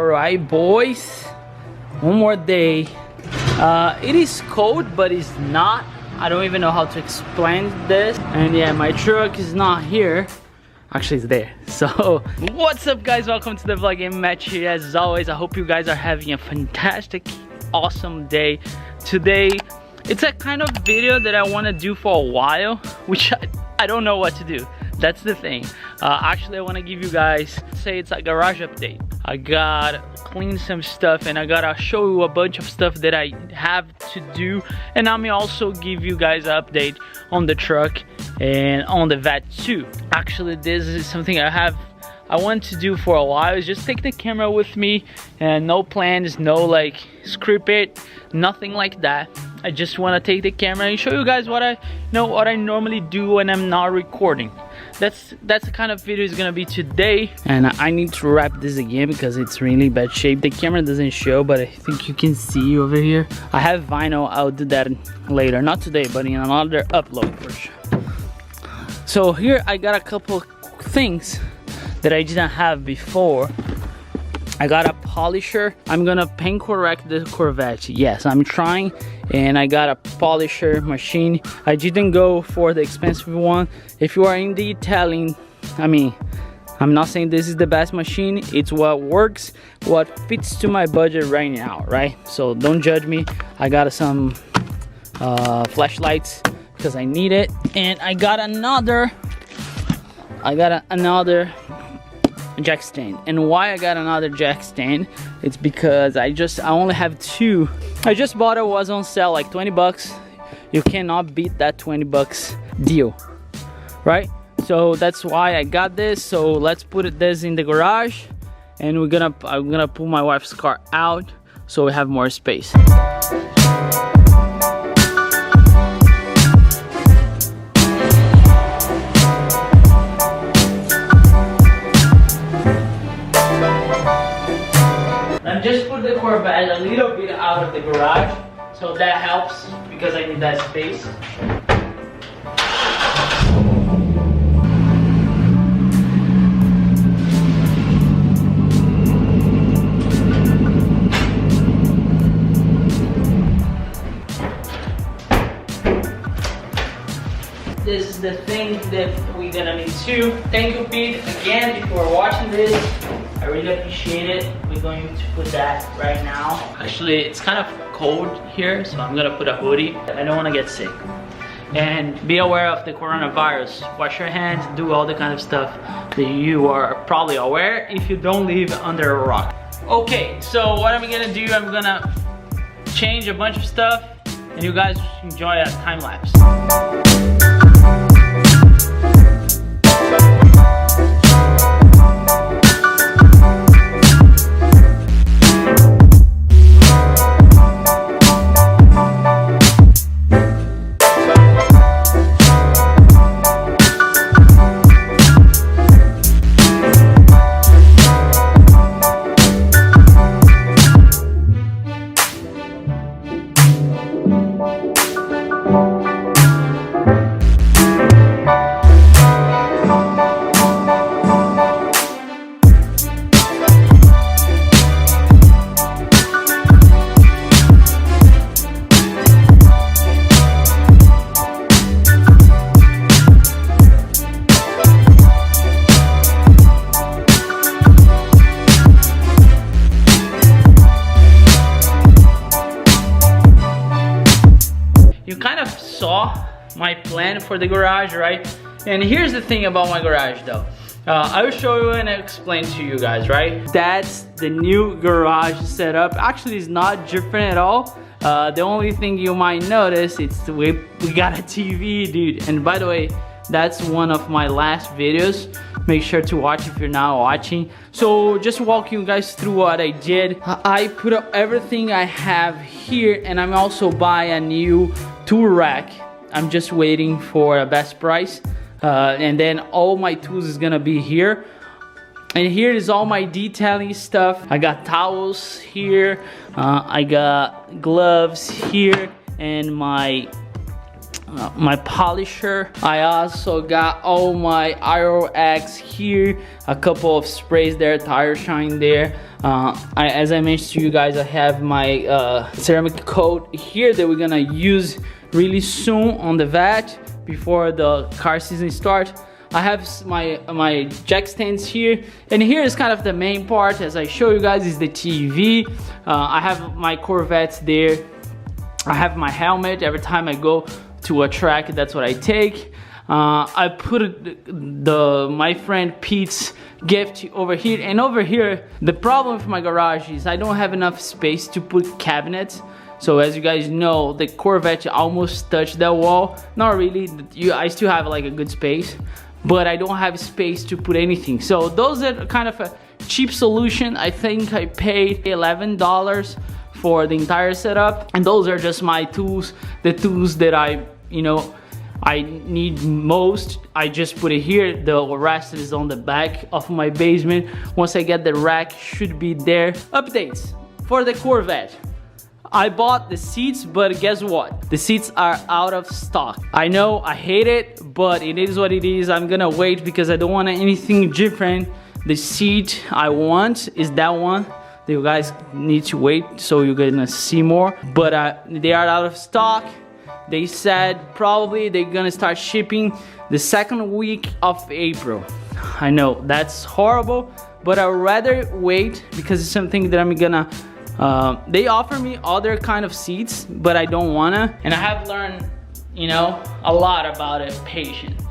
Alright boys, one more day. It is cold, but it's not. I don't even know how to explain this. And yeah, my truck is not here. Actually, it's there. So what's up guys, welcome to the vlog. I'm Matt here as always. I hope you guys are having a fantastic, awesome day today. It's a kind of video that I want to do for a while, which I don't know what to do. That's the thing. Actually, I want to give you guys, say it's a garage update. I gotta clean some stuff and I gotta show you a bunch of stuff that I have to do, and I'm gonna also give you guys an update on the truck and on the vet too. Actually, this is something I want to do for a while, is just take the camera with me and no plans, no like script it, nothing like that. I just want to take the camera and show you guys what I normally do when I'm not recording. That's the kind of video it's gonna be today. And I need to wrap this again because it's really bad shape. The camera doesn't show, but I think you can see over here. I have vinyl. I'll do that later, not today, but in another upload for sure. So here I got a couple things that I didn't have before. I got a polisher. I'm gonna paint correct the Corvette. Yes, I'm trying, and I got a polisher machine. I didn't go for the expensive one. If you are in detailing, I mean, I'm not saying this is the best machine. It's what works, what fits to my budget right now, right? So don't judge me. I got some flashlights because I need it, and I got another jack stand. And why I got another jack stand, it's because I only have two. I just bought it, was on sale like 20 bucks. You cannot beat that 20 bucks deal, right? So that's why I got this. So let's put this in the garage, and I'm gonna pull my wife's car out so we have more space. Just put the Corvette a little bit out of the garage, so that helps because I need that space. This is the thing that we're gonna need too. Thank you, Pete, again, if you are watching this. I really appreciate it. We're going to put that right now. Actually, it's kind of cold here, so I'm gonna put a hoodie. I don't want to get sick. And be aware of the coronavirus. Wash your hands, do all the kind of stuff that you are probably aware if you don't live under a rock. Okay, so what I'm gonna do, I'm gonna change a bunch of stuff, and you guys enjoy a time lapse. You kind of saw my plan for the garage, right? And here's the thing about my garage though. I will show you and explain to you guys, right? That's the new garage setup. Actually, it's not different at all. The only thing you might notice, it's we got a TV, dude. And by the way, that's one of my last videos. Make sure to watch if you're not watching. So just walk you guys through what I did. I put up everything I have here, and I'm also buying a new tool rack. I'm just waiting for a best price, and then all my tools is gonna be here. And here is all my detailing stuff. I got towels here, I got gloves here, and my my polisher. I also got all my ROX here, a couple of sprays there, tire shine there. As I mentioned to you guys, I have my ceramic coat here that we're gonna use really soon on the vat before the car season starts. I have my jack stands here, and here is kind of the main part. As I show you guys, is the TV. I have my Corvettes there. I have my helmet. Every time I go to a track, that's what I take. I put my friend Pete's gift over here, and over here the problem with my garage is I don't have enough space to put cabinets. So as you guys know, the Corvette almost touched that wall. Not really. I still have like a good space, but I don't have space to put anything. So those are kind of a cheap solution. I think I paid $11 for the entire setup, and those are just my tools, the tools that I need most. I just put it here. The rest is on the back of my basement. Once I get the rack, should be there. Updates for the Corvette. I bought the seats, but guess what? The seats are out of stock. I know, I hate it, but it is what it is. I'm gonna wait because I don't want anything different. The seat I want is that one. You guys need to wait, so you're gonna see more. But they are out of stock. They said probably they're gonna start shipping the second week of April. I know, that's horrible, but I'd rather wait because it's something that I'm gonna they offer me other kind of seats, but I don't wanna. And I have learned, you know, a lot about it, patience.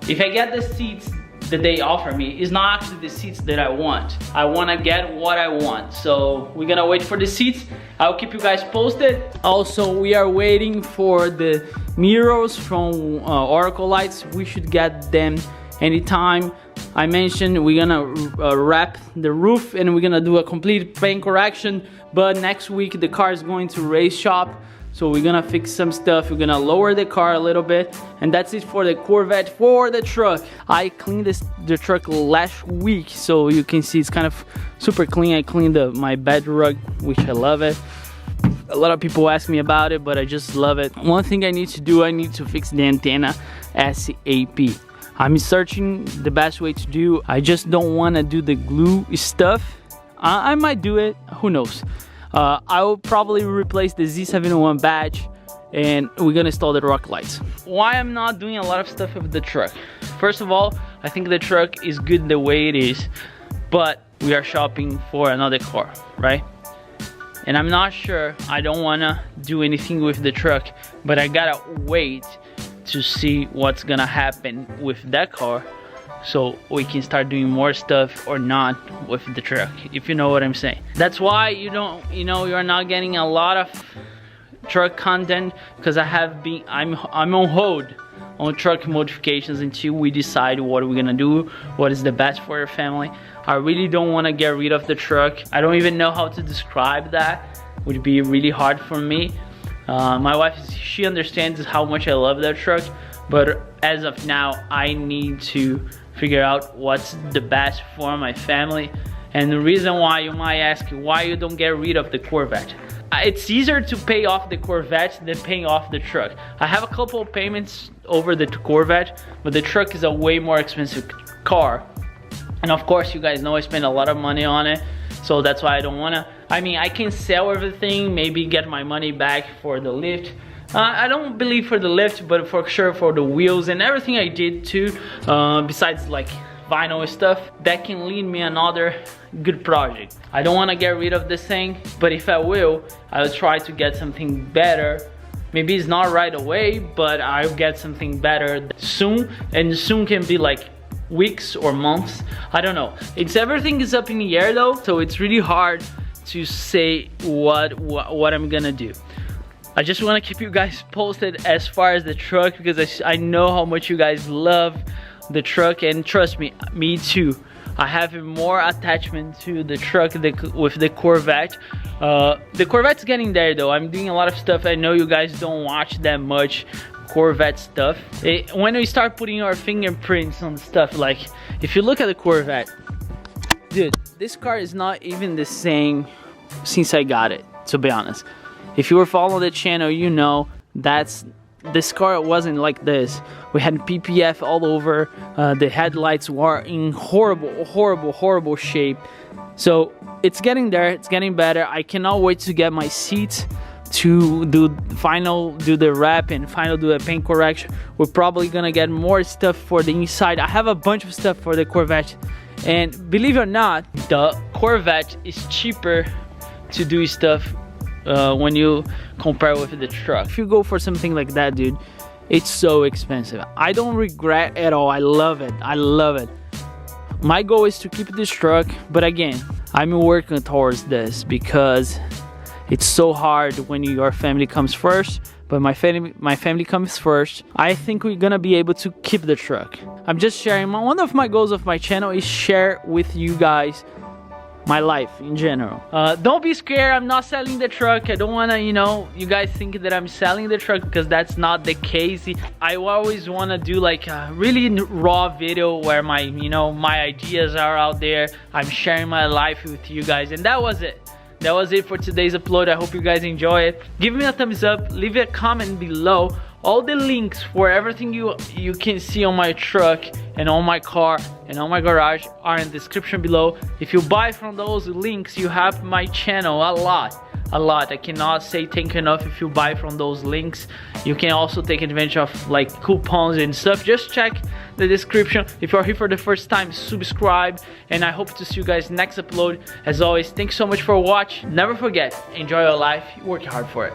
If I get the seats that they offer me, it's not actually the seats that I want. I wanna get what I want. So we're gonna wait for the seats. I'll keep you guys posted. Also, we are waiting for the mirrors from Oracle Lights. We should get them anytime. I mentioned we're gonna wrap the roof and we're gonna do a complete paint correction, but next week the car is going to race shop, so we're gonna fix some stuff. We're gonna lower the car a little bit, and that's it for the Corvette. For the truck, I cleaned the truck last week, so you can see it's kind of super clean. I cleaned my bed rug, which I love it. A lot of people ask me about it, but I just love it. One thing I need to do, I need to fix the antenna ASAP. I'm searching the best way to do. I just don't want to do the glue stuff. I might do it, who knows. I will probably replace the Z71 badge, and we're gonna install the rock lights. Why I'm not doing a lot of stuff with the truck? First of all, I think the truck is good the way it is, but we are shopping for another car, right? And I'm not sure, I don't wanna do anything with the truck, but I gotta wait to see what's gonna happen with that car, so we can start doing more stuff or not with the truck, if you know what I'm saying. That's why you're not getting a lot of truck content, because I'm on hold on truck modifications until we decide what we're gonna do, what is the best for your family. I really don't want to get rid of the truck. I don't even know how to describe that. It would be really hard for me. My wife, she understands how much I love that truck, but as of now, I need to figure out what's the best for my family. And the reason why, you might ask, why you don't get rid of the Corvette? It's easier to pay off the Corvette than paying off the truck. I have a couple of payments over the Corvette, but the truck is a way more expensive car. And of course, you guys know I spend a lot of money on it, so that's why I don't wanna. I mean, I can sell everything, maybe get my money back for the lift. I don't believe for the lift, but for sure for the wheels and everything I did too, besides like vinyl stuff, that can lead me another good project. I don't want to get rid of this thing, but if I will, I'll try to get something better. Maybe it's not right away, but I'll get something better soon, and soon can be like weeks or months. I don't know. Everything is up in the air though, so it's really hard to say what I'm gonna do. I just want to keep you guys posted as far as the truck, because I know how much you guys love the truck, and trust me, me too. I have more attachment to the truck with the Corvette. The Corvette's getting there though. I'm doing a lot of stuff. I know you guys don't watch that much Corvette stuff. When we start putting our fingerprints on stuff, like if you look at the Corvette, dude, this car is not even the same since I got it, to be honest. If you were following the channel, you know that's this car wasn't like this. We had PPF all over. The headlights were in horrible shape. So it's getting there, it's getting better. I cannot wait to get my seats to do the wrap and do the paint correction. We're probably gonna get more stuff for the inside. I have a bunch of stuff for the Corvette, and believe it or not, the Corvette is cheaper to do stuff when you compare with the truck. If you go for something like that, dude, it's so expensive. I don't regret at all. I love it. I love it. My goal is to keep this truck, but again, I'm working towards this because it's so hard when your family comes first, but my family comes first. I think we're gonna be able to keep the truck. I'm just sharing, one of my goals of my channel is share with you guys my life in general. Don't be scared, I'm not selling the truck. I don't wanna, you know, you guys think that I'm selling the truck, because that's not the case. I always wanna do like a really raw video where my, you know, my ideas are out there. I'm sharing my life with you guys, and that was it. That was it for today's upload. I hope you guys enjoy it. Give me a thumbs up, leave a comment below. All the links for everything you can see on my truck and on my car and on my garage are in the description below. If you buy from those links, you help my channel a lot. I cannot say thank you enough if you buy from those links. You can also take advantage of like coupons and stuff. Just check the description. If you're here for the first time, subscribe, and I hope to see you guys next upload. As always, thanks so much for watching. Never forget, enjoy your life, work hard for it.